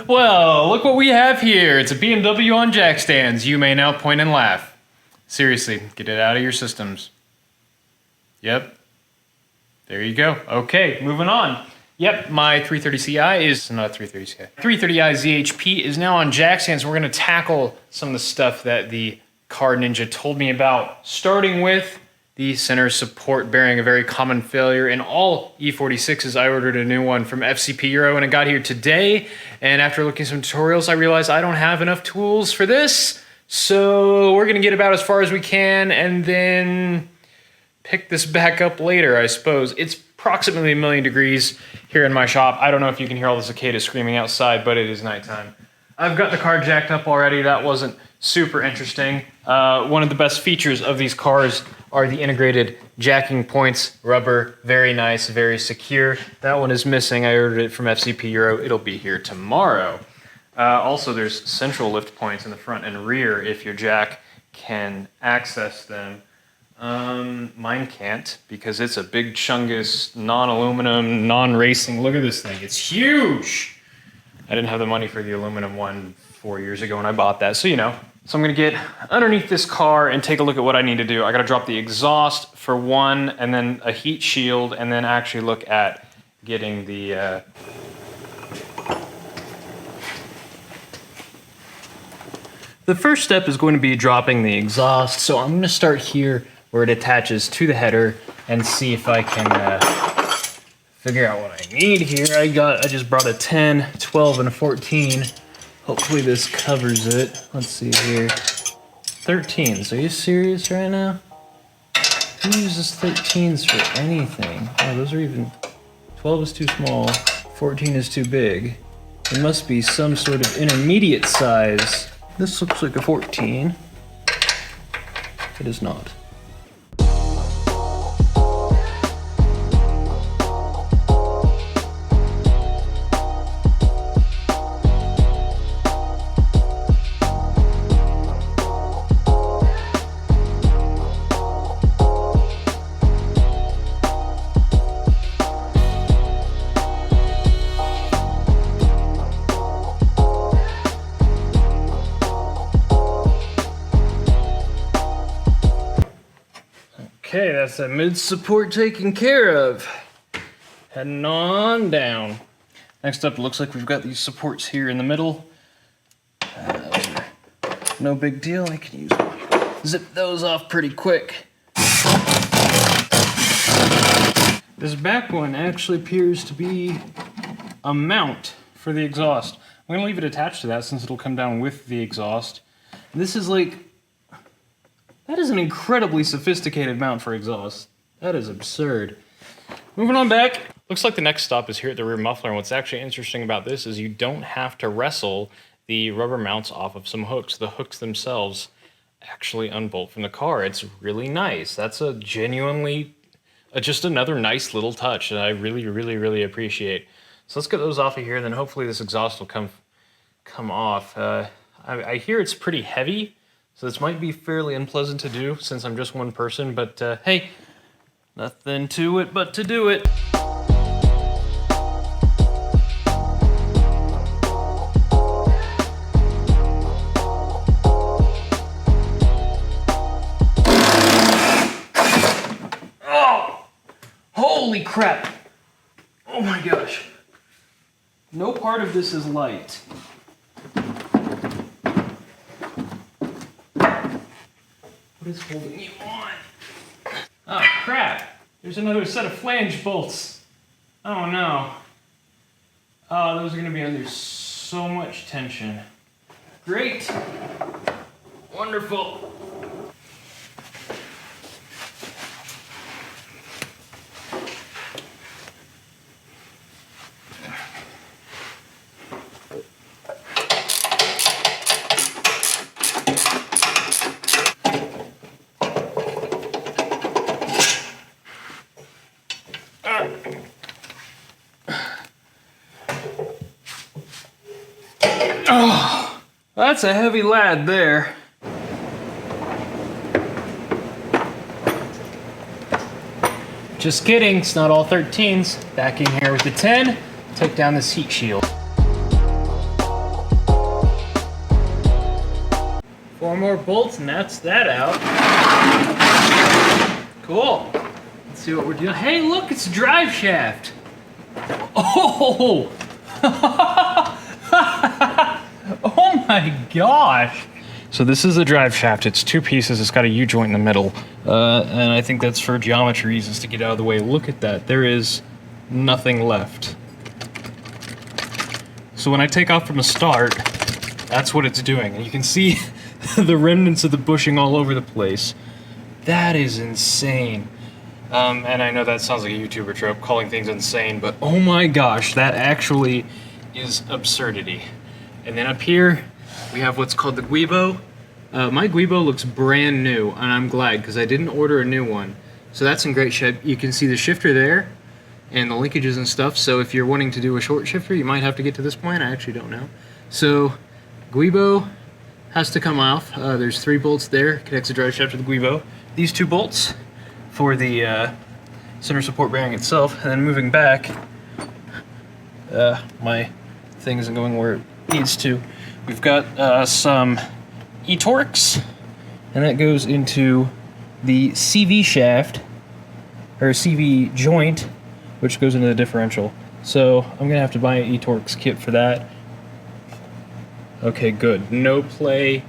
Well, look what we have here. It's a BMW on jack stands. You may now point and laugh. Seriously, get it out of your systems. Yep. There you go. Okay, moving on. Yep, my 330Ci is not 330Ci. 330i ZHP is now on jack stands. We're going to tackle some of the stuff that the Car Ninja told me about, starting with the center support bearing, a very common failure in all E46s. I ordered a new one from FCP Euro and it got here today. And after looking at some tutorials, I realized I don't have enough tools for this. So we're gonna get about as far as we can and then pick this back up later, I suppose. It's approximately 1,000,000 degrees here in my shop. I don't know if you can hear all the cicadas screaming outside, but it is nighttime. I've got the car jacked up already. That wasn't super interesting. One of the best features of these cars are the integrated jacking points, rubber, very nice, very secure. That one is missing. I ordered it from FCP Euro. It'll be here tomorrow. Also, there's central lift points in the front and rear if your jack can access them. Mine can't because it's a big chungus, non-aluminum, non-racing. Look at this thing. It's huge. I didn't have the money for the aluminum one 4 years ago when I bought that, so you know. So I'm gonna get underneath this car and take a look at what I need to do. I gotta drop the exhaust for one, and then a heat shield, and then actually look at getting the first step is going to be dropping the exhaust. So I'm gonna start here where it attaches to the header and see if I can figure out what I need here. I just brought a 10, 12, and a 14. Hopefully this covers it. Let's see here. 13s, are you serious right now? Who uses 13s for anything? Oh, those are even, 12 is too small, 14 is too big. It must be some sort of intermediate size. This looks like a 14. It is not. Okay, that's that mid-support taken care of. Heading on down. Next up, it looks like we've got these supports here in the middle. Those are no big deal. I can zip those off pretty quick. This back one actually appears to be a mount for the exhaust. I'm gonna leave it attached to that since it'll come down with the exhaust. And this is like, that is an incredibly sophisticated mount for exhaust. That is absurd. Moving on back. Looks like the next stop is here at the rear muffler, and what's actually interesting about this is you don't have to wrestle the rubber mounts off of some hooks. The hooks themselves actually unbolt from the car. It's really nice. That's a genuinely, just another nice little touch that I really, really, really appreciate. So let's get those off of here, and then hopefully this exhaust will come off. I hear it's pretty heavy, so this might be fairly unpleasant to do since I'm just one person, but hey, nothing to it but to do it. Oh, holy crap. Oh my gosh. No part of this is light. What is holding you on? Oh crap! There's another set of flange bolts. Oh no. Oh, those are gonna be under so much tension. Great. Wonderful. Oh, that's a heavy lad there. Just kidding, it's not all 13s. Back in here with the 10, take down this heat shield. 4 more bolts and that's that out. Cool. Let's see what we're doing. Hey, look, it's a drive shaft. Oh! Oh my gosh! So this is the drive shaft. It's 2 pieces. It's got a U-joint in the middle. And I think that's for geometry reasons to get out of the way. Look at that. There is nothing left. So when I take off from the start, that's what it's doing. And you can see the remnants of the bushing all over the place. That is insane. And I know that sounds like a YouTuber trope, calling things insane, but oh my gosh, that actually is absurdity. And then up here, we have what's called the Guibo. My Guibo looks brand new, and I'm glad, because I didn't order a new one. So that's in great shape. You can see the shifter there, and the linkages and stuff, so if you're wanting to do a short shifter, you might have to get to this point. I actually don't know. So, Guibo has to come off. There's 3 bolts there, connects the drive shaft to the Guibo. These 2 bolts for the center support bearing itself, and then moving back, my thing isn't going where it needs to. We've got some E-Torx, and that goes into the CV shaft, or CV joint, which goes into the differential. So I'm gonna have to buy an E-Torx kit for that. Okay, good. No play.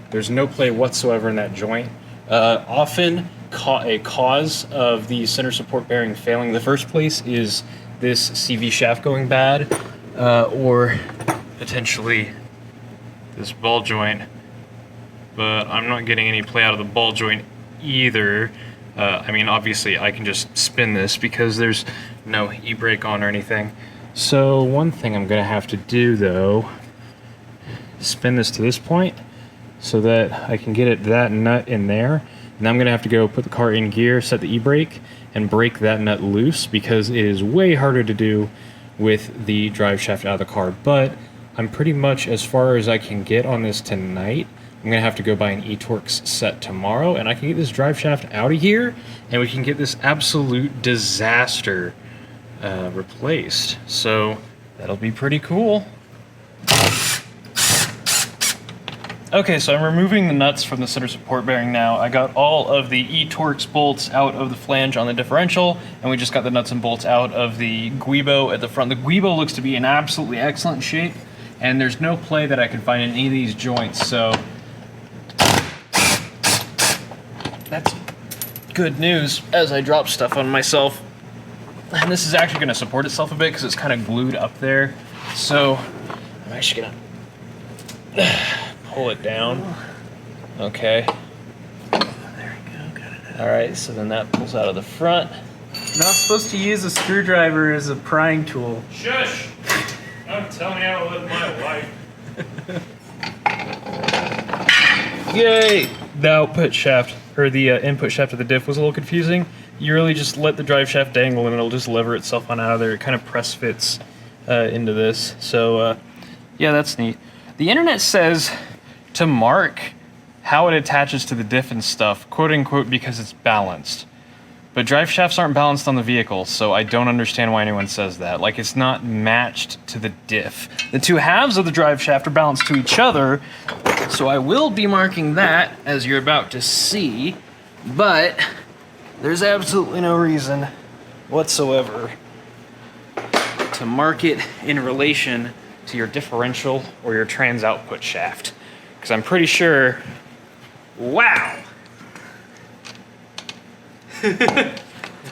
There's no play whatsoever in that joint. Often a cause of the center support bearing failing in the first place is this CV shaft going bad, or potentially this ball joint, but I'm not getting any play out of the ball joint either. I mean, obviously I can just spin this because there's no e-brake on or anything. So one thing I'm gonna have to do though, spin this to this point so that I can get it that nut in there. And I'm gonna have to go put the car in gear, set the e-brake, and break that nut loose because it is way harder to do with the drive shaft out of the car. But I'm pretty much as far as I can get on this tonight. I'm gonna have to go buy an E-Torx set tomorrow, and I can get this drive shaft out of here, and we can get this absolute disaster replaced. So that'll be pretty cool. Okay, so I'm removing the nuts from the center support bearing now. I got all of the E-Torx bolts out of the flange on the differential, and we just got the nuts and bolts out of the Guibo at the front. The Guibo looks to be in absolutely excellent shape, and there's no play that I can find in any of these joints, so that's good news as I drop stuff on myself. And this is actually gonna support itself a bit because it's kind of glued up there. So I'm actually gonna pull it down. Okay. There we go, got it out. All right, so then that pulls out of the front. You're not supposed to use a screwdriver as a prying tool. Shush! Don't tell me how to live my life. Yay! The output shaft, or the input shaft of the diff was a little confusing. You really just let the drive shaft dangle and it'll just lever itself on out of there. It kind of press fits into this. So, yeah, that's neat. The internet says to mark how it attaches to the diff and stuff, quote unquote, because it's balanced. But drive shafts aren't balanced on the vehicle, so I don't understand why anyone says that. Like, it's not matched to the diff. The 2 halves of the drive shaft are balanced to each other, so I will be marking that, as you're about to see, but there's absolutely no reason whatsoever to mark it in relation to your differential or your trans output shaft. Because I'm pretty sure, wow!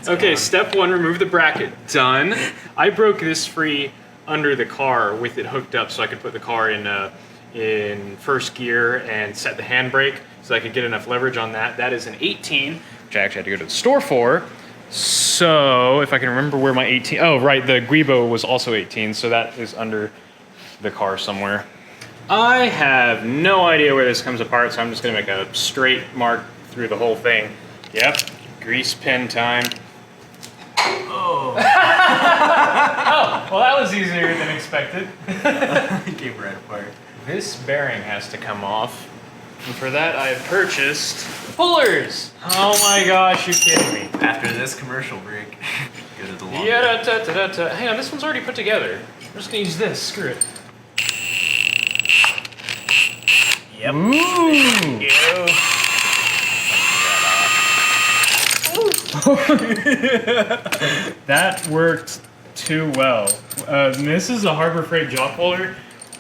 Okay, step 1, remove the bracket. Done. I broke this free under the car with it hooked up so I could put the car in first gear and set the handbrake so I could get enough leverage on that. That is an 18, which I actually had to go to the store for. So, if I can remember where my 18, oh right, the Guibo was also 18, so that is under the car somewhere. I have no idea where this comes apart, so I'm just gonna make a straight mark through the whole thing. Yep. Grease pen time. Oh. Oh, well that was easier than expected. It came right apart. This bearing has to come off. And for that I have purchased pullers. Oh my gosh, you're kidding me. After this commercial break, go to the long Hang on, this one's already put together. I'm just gonna use this, screw it. Yep. Yep. Ooh. That worked too well. This is a Harbor Freight jaw puller.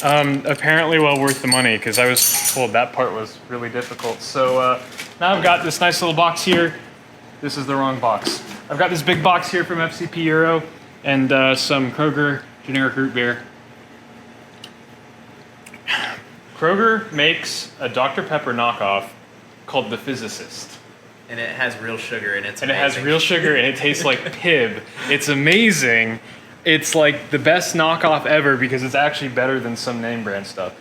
Apparently well worth the money because I was told that part was really difficult. So now I've got this nice little box here. This is the wrong box. I've got this big box here from FCP Euro and some Kroger generic root beer. Kroger makes a Dr. Pepper knockoff called the Physicist. And it has real sugar and it's And it has real sugar and it tastes like Pib. It's amazing. It's like the best knockoff ever because it's actually better than some name brand stuff.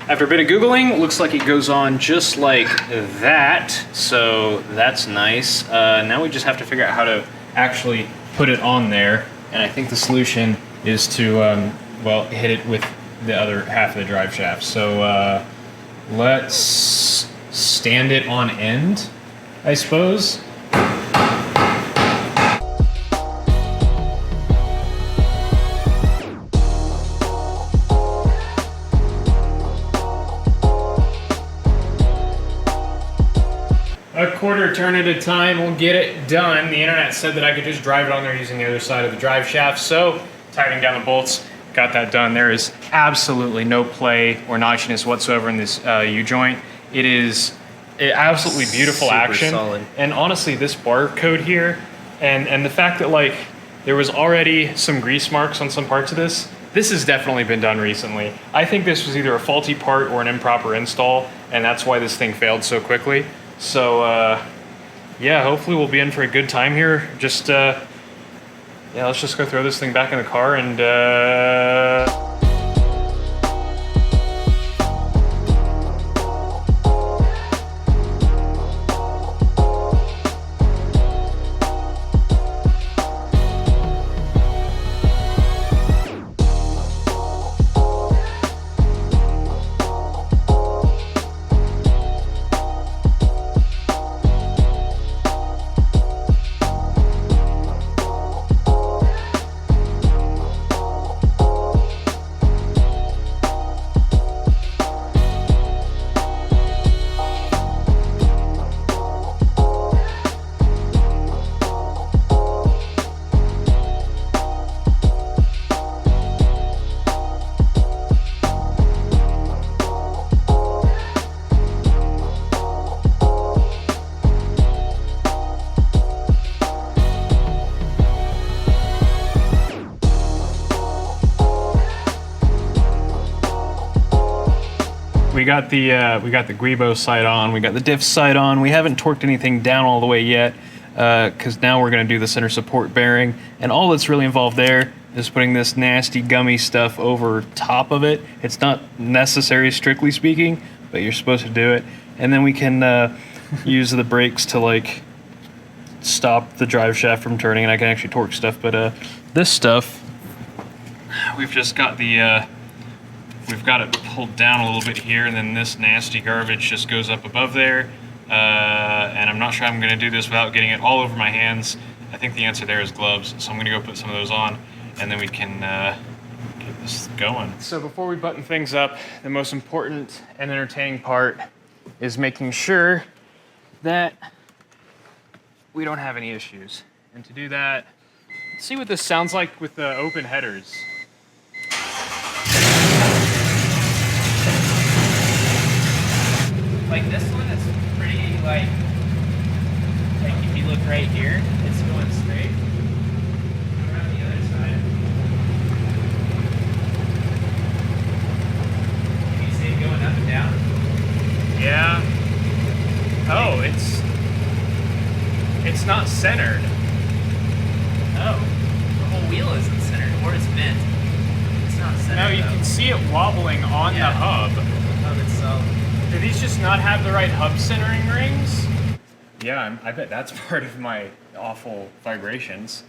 After a bit of Googling, looks like it goes on just like that. So that's nice. Now we just have to figure out how to actually put it on there. And I think the solution is to, well, hit it with the other half of the drive shaft. So let's stand it on end, I suppose. A quarter turn at a time will get it done. The internet said that I could just drive it on there using the other side of the drive shaft. So tightening down the bolts, got that done. There is absolutely no play or notchiness whatsoever in this U-joint. It is absolutely beautiful Super action. solid. And honestly, this barcode here, and the fact that like there was already some grease marks on some parts of this has definitely been done recently. I think this was either a faulty part or an improper install, and that's why this thing failed so quickly. So yeah, hopefully we'll be in for a good time here. Just yeah, let's just go throw this thing back in the car and we got the Guibo sight on, we got the diff sight on. We haven't torqued anything down all the way yet because now we're going to do the center support bearing, and all that's really involved there is putting this nasty gummy stuff over top of it. It's not necessary strictly speaking, but you're supposed to do it, and then we can use the brakes to like stop the drive shaft from turning, and I can actually torque stuff. But this stuff, we've just got the we've got it pulled down a little bit here, and then this nasty garbage just goes up above there. And I'm not sure I'm going to do this without getting it all over my hands. I think the answer there is gloves, so I'm going to go put some of those on, and then we can get this going. So before we button things up, the most important and entertaining part is making sure that we don't have any issues. And to do that, let's see what this sounds like with the open headers. Like this one is pretty like if you look right here, it's going straight. Go around the other side. Can you see it going up and down? Yeah. Oh, it's not centered. Oh. The whole wheel isn't centered, or it's bent. It's not centered. No, you though. can see it wobbling on the hub. The hub itself. Do these just not have the right hub centering rings? Yeah, I bet that's part of my awful vibrations.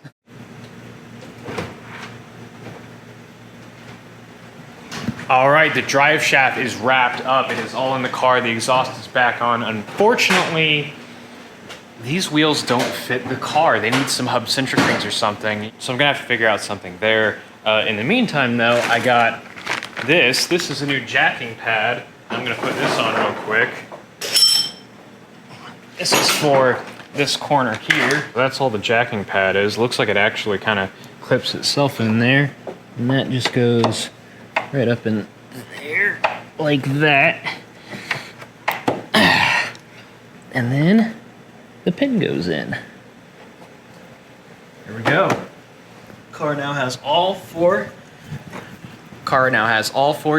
All right, the drive shaft is wrapped up. It is all in the car. The exhaust is back on. Unfortunately, these wheels don't fit the car. They need some hub centric rings or something. So I'm gonna have to figure out something there. In the meantime, though, I got this. This is a new jacking pad. I'm gonna put this on real quick. This is for this corner here. That's all the jacking pad is. Looks like it actually kind of clips itself in there. And that just goes right up in there, like that. And then the pin goes in. There we go. Car now has all four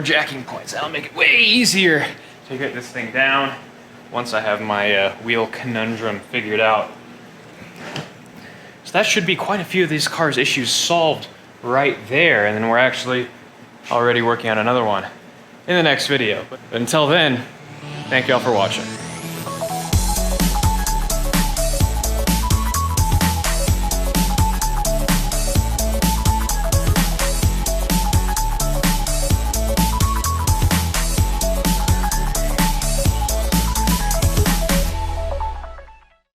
jacking points. That'll make it way easier to get this thing down once I have my wheel conundrum figured out. So that should be quite a few of these cars' issues solved right there, and then we're actually already working on another one in the next video. But until then, thank y'all for watching.